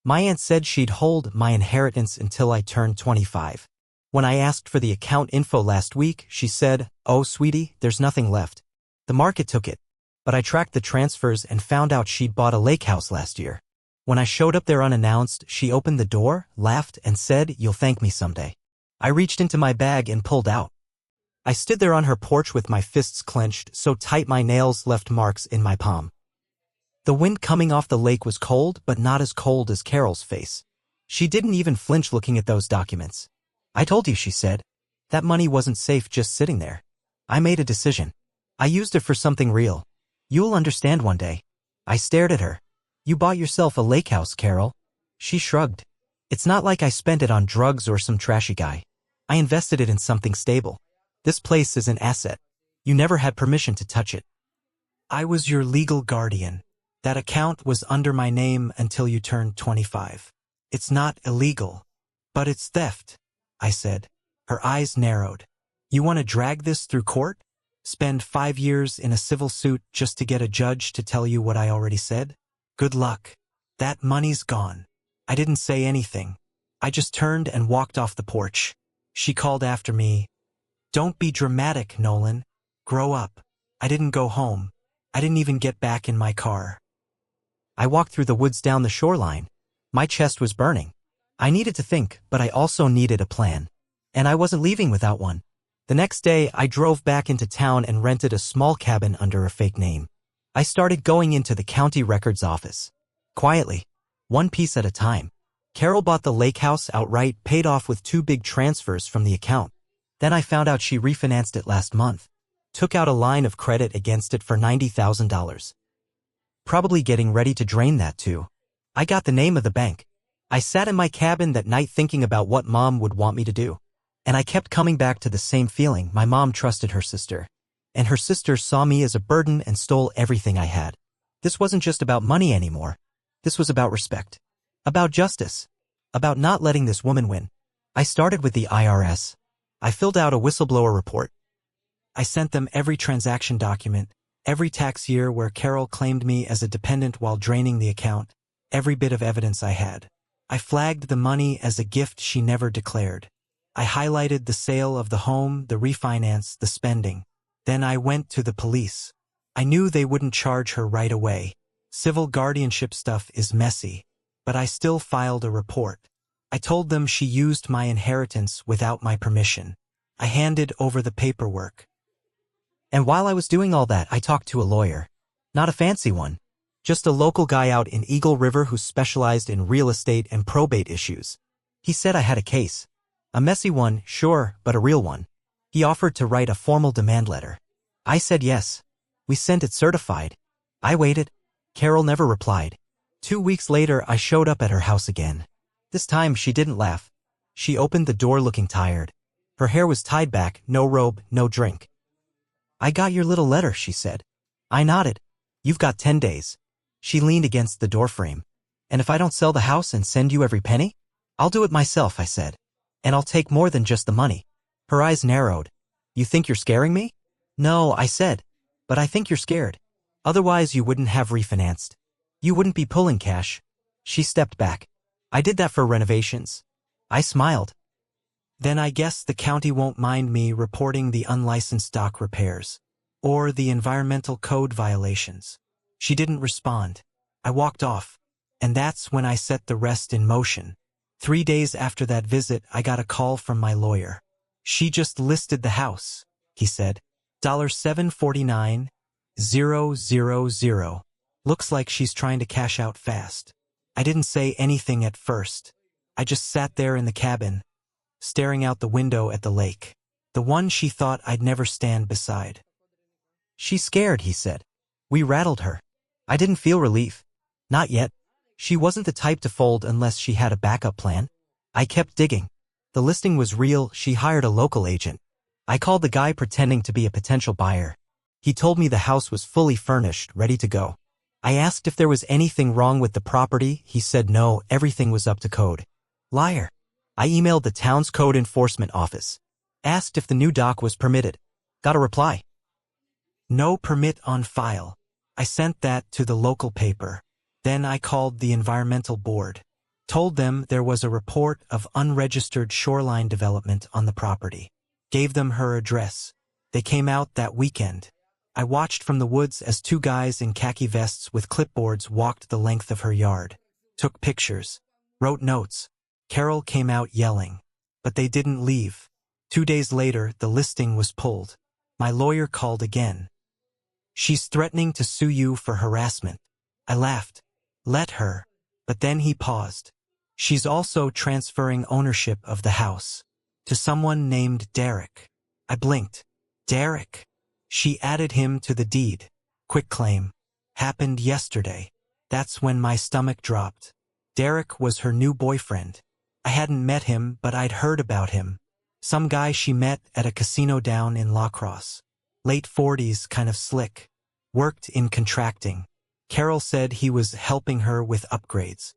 My aunt said she'd hold my inheritance until I turned 25. When I asked for the account info last week, she said, "Oh, sweetie, there's nothing left. The market took it." But I tracked the transfers and found out she'd bought a lake house last year. When I showed up there unannounced, she opened the door, laughed, and said, "You'll thank me someday." I reached into my bag and pulled out. I stood there on her porch with my fists clenched so tight my nails left marks in my palm. The wind coming off the lake was cold, but not as cold as Carol's face. She didn't even flinch looking at those documents. "I told you," she said. "That money wasn't safe just sitting there. I made a decision. I used it for something real. You'll understand one day." I stared at her. "You bought yourself a lake house, Carol." She shrugged. "It's not like I spent it on drugs or some trashy guy. I invested it in something stable. This place is an asset. You never had permission to touch it. I was your legal guardian. That account was under my name until you turned 25. It's not illegal, but it's theft," I said. Her eyes narrowed. "You want to drag this through court? Spend 5 years in a civil suit just to get a judge to tell you what I already said? Good luck. That money's gone." I didn't say anything. I just turned and walked off the porch. She called after me, "Don't be dramatic, Nolan. Grow up." I didn't go home. I didn't even get back in my car. I walked through the woods down the shoreline. My chest was burning. I needed to think, but I also needed a plan. And I wasn't leaving without one. The next day, I drove back into town and rented a small cabin under a fake name. I started going into the county records office. Quietly, one piece at a time. Carol bought the lake house outright, paid off with 2 big transfers from the account. Then I found out she refinanced it last month. Took out a line of credit against it for $90,000. Probably getting ready to drain that too. I got the name of the bank. I sat in my cabin that night thinking about what Mom would want me to do. And I kept coming back to the same feeling. My mom trusted her sister. And her sister saw me as a burden and stole everything I had. This wasn't just about money anymore. This was about respect. About justice. About not letting this woman win. I started with the IRS. I filled out a whistleblower report. I sent them every transaction document, every tax year where Carol claimed me as a dependent while draining the account, every bit of evidence I had. I flagged the money as a gift she never declared. I highlighted the sale of the home, the refinance, the spending. Then I went to the police. I knew they wouldn't charge her right away. Civil guardianship stuff is messy. But I still filed a report. I told them she used my inheritance without my permission. I handed over the paperwork. And while I was doing all that, I talked to a lawyer. Not a fancy one. Just a local guy out in Eagle River who specialized in real estate and probate issues. He said I had a case. A messy one, sure, but a real one. He offered to write a formal demand letter. I said yes. We sent it certified. I waited. Carol never replied. 2 weeks later, I showed up at her house again. This time, she didn't laugh. She opened the door looking tired. Her hair was tied back, no robe, no drink. "I got your little letter," she said. I nodded. "You've got 10 days. She leaned against the doorframe. "And if I don't sell the house and send you every penny? I'll do it myself," I said. "And I'll take more than just the money." Her eyes narrowed. "You think you're scaring me?" "No," I said. "But I think you're scared. Otherwise, you wouldn't have refinanced. You wouldn't be pulling cash." She stepped back. "I did that for renovations." I smiled. "Then I guess the county won't mind me reporting the unlicensed dock repairs. Or the environmental code violations." She didn't respond. I walked off. And that's when I set the rest in motion. 3 days after that visit, I got a call from my lawyer. "She just listed the house," he said. $749,000. Looks like she's trying to cash out fast. I didn't say anything at first. I just sat there in the cabin, staring out the window at the lake. The one she thought I'd never stand beside. "She's scared," he said. "We rattled her." I didn't feel relief. Not yet. She wasn't the type to fold unless she had a backup plan. I kept digging. The listing was real. She hired a local agent. I called the guy pretending to be a potential buyer. He told me the house was fully furnished, ready to go. I asked if there was anything wrong with the property. He said no, everything was up to code. Liar. I emailed the town's code enforcement office. Asked if the new dock was permitted. Got a reply. No permit on file. I sent that to the local paper. Then I called the environmental board. Told them there was a report of unregistered shoreline development on the property. Gave them her address. They came out that weekend. I watched from the woods as two guys in khaki vests with clipboards walked the length of her yard. Took pictures. Wrote notes. Carol came out yelling. But they didn't leave. 2 days later, the listing was pulled. My lawyer called again. She's threatening to sue you for harassment. I laughed. Let her. But then he paused. She's also transferring ownership of the house to someone named Derek. I blinked. Derek. She added him to the deed. Quick claim. Happened yesterday. That's when my stomach dropped. Derek was her new boyfriend. I hadn't met him, but I'd heard about him. Some guy she met at a casino down in Lakehouse. Late 40s, kind of slick. Worked in contracting. Carol said he was helping her with upgrades.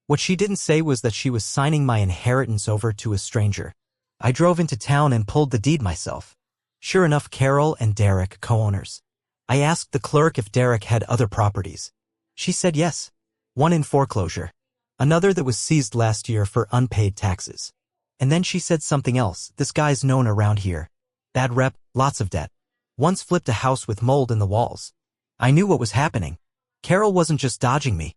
What she didn't say was that she was signing my inheritance over to a stranger. I drove into town and pulled the deed myself. Sure enough, Carol and Derek co-owners. I asked the clerk if Derek had other properties. She said yes. One in foreclosure. Another that was seized last year for unpaid taxes. And then she said something else. This guy's known around here. Bad rep, lots of debt. Once flipped a house with mold in the walls. I knew what was happening. Carol wasn't just dodging me.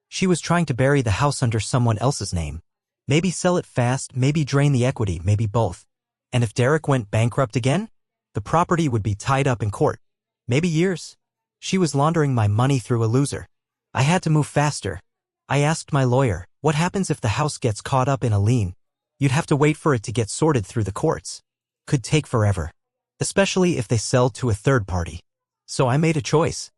She was trying to bury the house under someone else's name. Maybe sell it fast, maybe drain the equity, maybe both. And if Derek went bankrupt again, the property would be tied up in court. Maybe years. She was laundering my money through a loser. I had to move faster. I asked my lawyer, what happens if the house gets caught up in a lien? You'd have to wait for it to get sorted through the courts. Could take forever. Especially if they sell to a third party. So I made a choice.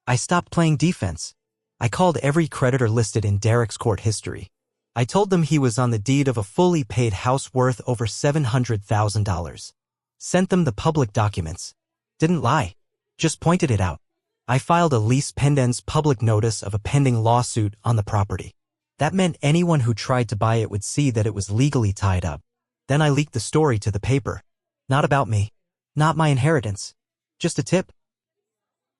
I stopped playing defense. I called every creditor listed in Derek's court history. I told them he was on the deed of a fully paid house worth over $700,000. Sent them the public documents. Didn't lie. Just pointed it out. I filed a lease pendens public notice of a pending lawsuit on the property. That meant anyone who tried to buy it would see that it was legally tied up. Then I leaked the story to the paper. Not about me. Not my inheritance. Just a tip.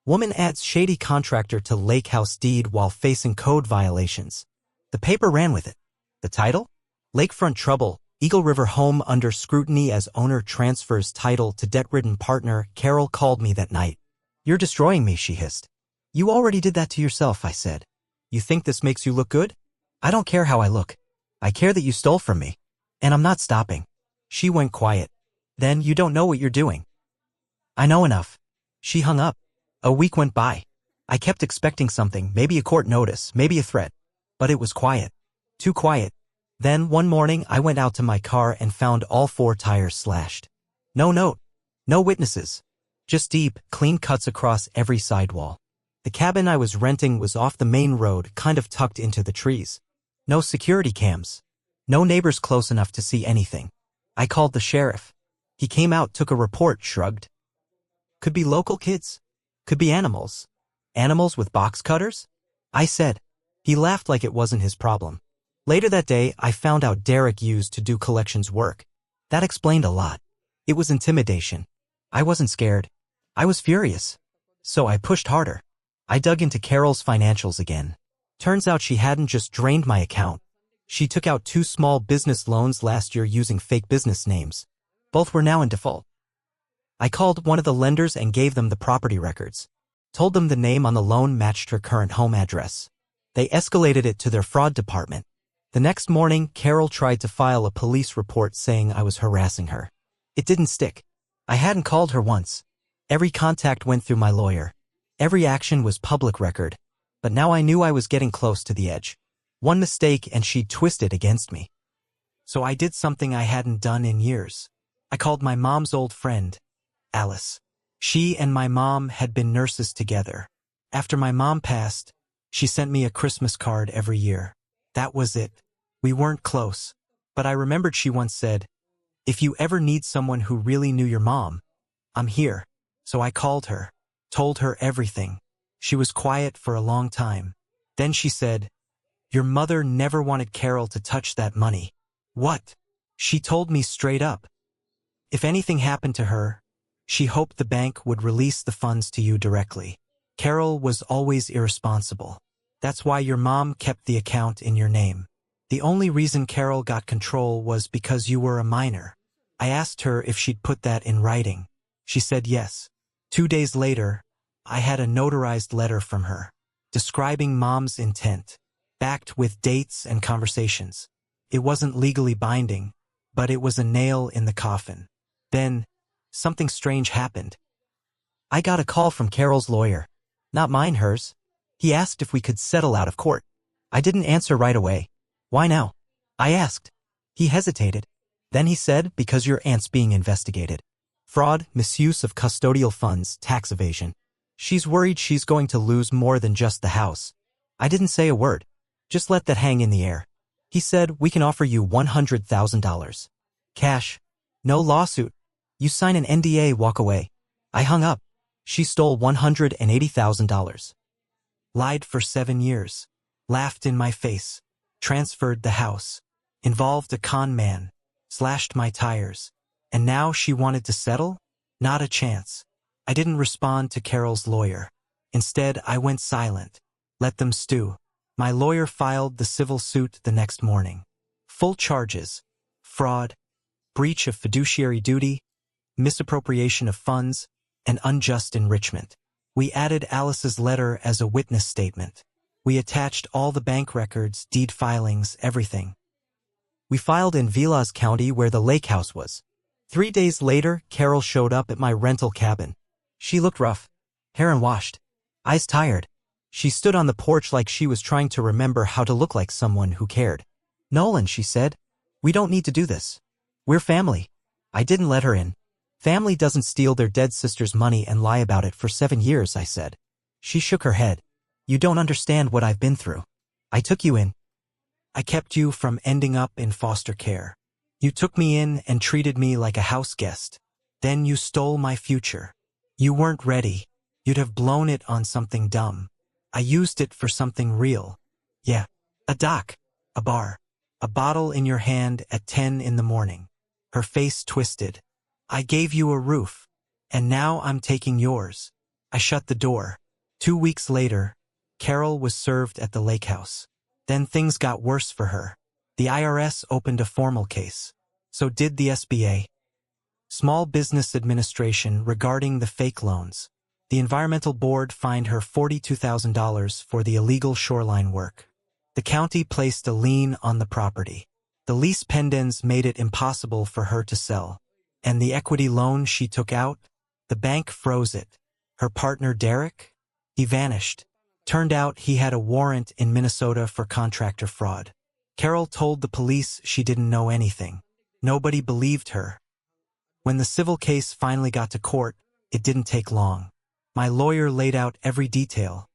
Woman adds shady contractor to Lakehouse deed while facing code violations. The paper ran with it. The title? Lakefront trouble. Eagle River home under scrutiny as owner transfers title to debt-ridden partner. Carol called me that night. You're destroying me, she hissed. You already did that to yourself, I said. You think this makes you look good? I don't care how I look. I care that you stole from me. And I'm not stopping. She went quiet. Then you don't know what you're doing. I know enough. She hung up. A week went by. I kept expecting something, maybe a court notice, maybe a threat. But it was quiet. Too quiet. Then, one morning, I went out to my car and found all 4 tires slashed. No note. No witnesses. Just deep, clean cuts across every sidewall. The cabin I was renting was off the main road, kind of tucked into the trees. No security cams. No neighbors close enough to see anything. I called the sheriff. He came out, took a report, shrugged. Could be local kids. Could be animals. Animals with box cutters? I said. He laughed like it wasn't his problem. Later that day, I found out Derek used to do collections work. That explained a lot. It was intimidation. I wasn't scared. I was furious. So I pushed harder. I dug into Carol's financials again. Turns out she hadn't just drained my account. She took out 2 small business loans last year using fake business names. Both were now in default. I called one of the lenders and gave them the property records. Told them the name on the loan matched her current home address. They escalated it to their fraud department. The next morning, Carol tried to file a police report saying I was harassing her. It didn't stick. I hadn't called her once. Every contact went through my lawyer. Every action was public record. But now I knew I was getting close to the edge. One mistake and she'd twist it against me. So I did something I hadn't done in years. I called my mom's old friend, Alice. She and my mom had been nurses together. After my mom passed, she sent me a Christmas card every year. That was it. We weren't close. But I remembered she once said, if you ever need someone who really knew your mom, I'm here. So I called her, told her everything. She was quiet for a long time. Then she said, your mother never wanted Carol to touch that money. What? She told me straight up. If anything happened to her, she hoped the bank would release the funds to you directly. Carol was always irresponsible. That's why your mom kept the account in your name. The only reason Carol got control was because you were a minor. I asked her if she'd put that in writing. She said yes. 2 days later, I had a notarized letter from her, describing Mom's intent, backed with dates and conversations. It wasn't legally binding, but it was a nail in the coffin. Then, something strange happened. I got a call from Carol's lawyer. Not mine, hers. He asked if we could settle out of court. I didn't answer right away. Why now? I asked. He hesitated. Then he said, because your aunt's being investigated. Fraud, misuse of custodial funds, tax evasion. She's worried she's going to lose more than just the house. I didn't say a word. Just let that hang in the air. He said, we can offer you $100,000. Cash. No lawsuit. You sign an NDA, walk away. I hung up. She stole $180,000. Lied for 7 years. Laughed in my face. Transferred the house. Involved a con man. Slashed my tires. And now she wanted to settle? Not a chance. I didn't respond to Carol's lawyer. Instead, I went silent. Let them stew. My lawyer filed the civil suit the next morning. Full charges. Fraud, breach of fiduciary duty, misappropriation of funds, and unjust enrichment. We added Alice's letter as a witness statement. We attached all the bank records, deed filings, everything. We filed in Vilas County where the lake house was. 3 days later, Carol showed up at my rental cabin. She looked rough, hair unwashed, eyes tired. She stood on the porch like she was trying to remember how to look like someone who cared. Nolan, she said, we don't need to do this. We're family. I didn't let her in. Family doesn't steal their dead sister's money and lie about it for 7 years, I said. She shook her head. You don't understand what I've been through. I took you in. I kept you from ending up in foster care. You took me in and treated me like a house guest. Then you stole my future. You weren't ready. You'd have blown it on something dumb. I used it for something real. Yeah, a dock, a bar, a bottle in your hand at 10 in the morning. Her face twisted. I gave you a roof, and now I'm taking yours. I shut the door. 2 weeks later, Carol was served at the lake house. Then things got worse for her. The IRS opened a formal case. So did the SBA. Small Business Administration regarding the fake loans. The Environmental Board fined her $42,000 for the illegal shoreline work. The county placed a lien on the property. The lease pendants made it impossible for her to sell. And the equity loan she took out? The bank froze it. Her partner, Derek? He vanished. Turned out he had a warrant in Minnesota for contractor fraud. Carol told the police she didn't know anything. Nobody believed her. When the civil case finally got to court, it didn't take long. My lawyer laid out every detail.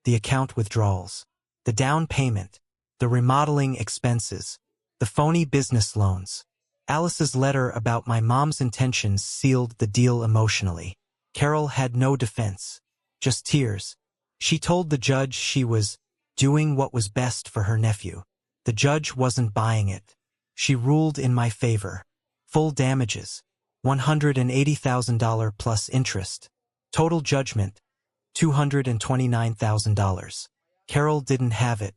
The account withdrawals, the down payment, the remodeling expenses, the phony business loans. Alice's letter about my mom's intentions sealed the deal emotionally. Carol had no defense, just tears. She told the judge she was doing what was best for her nephew. The judge wasn't buying it. She ruled in my favor. Full damages, $180,000 plus interest. Total judgment, $229,000. Carol didn't have it.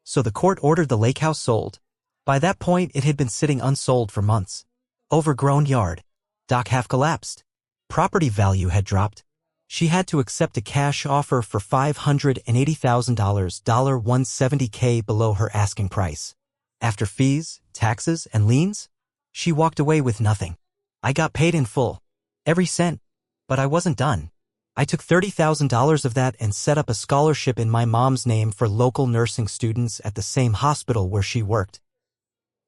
So the court ordered the lake house sold. By that point, it had been sitting unsold for months. Overgrown yard. Dock half collapsed. Property value had dropped. She had to accept a cash offer for $580,000, $170K below her asking price. After fees, taxes, and liens, she walked away with nothing. I got paid in full. Every cent. But I wasn't done. I took $30,000 of that and set up a scholarship in my mom's name for local nursing students at the same hospital where she worked.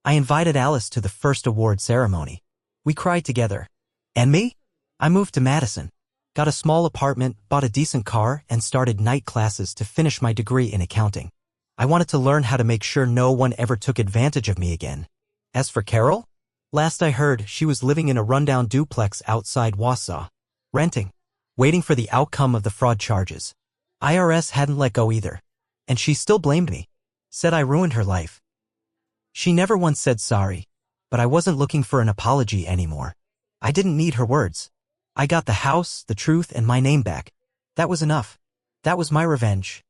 I invited Alice to the first award ceremony. We cried together. And me? I moved to Madison. Got a small apartment, bought a decent car, and started night classes to finish my degree in accounting. I wanted to learn how to make sure no one ever took advantage of me again. As for Carol, last I heard, she was living in a rundown duplex outside Wausau, renting, waiting for the outcome of the fraud charges. IRS hadn't let go either, and she still blamed me, said I ruined her life. She never once said sorry, but I wasn't looking for an apology anymore. I didn't need her words. I got the house, the truth, and my name back. That was enough. That was my revenge.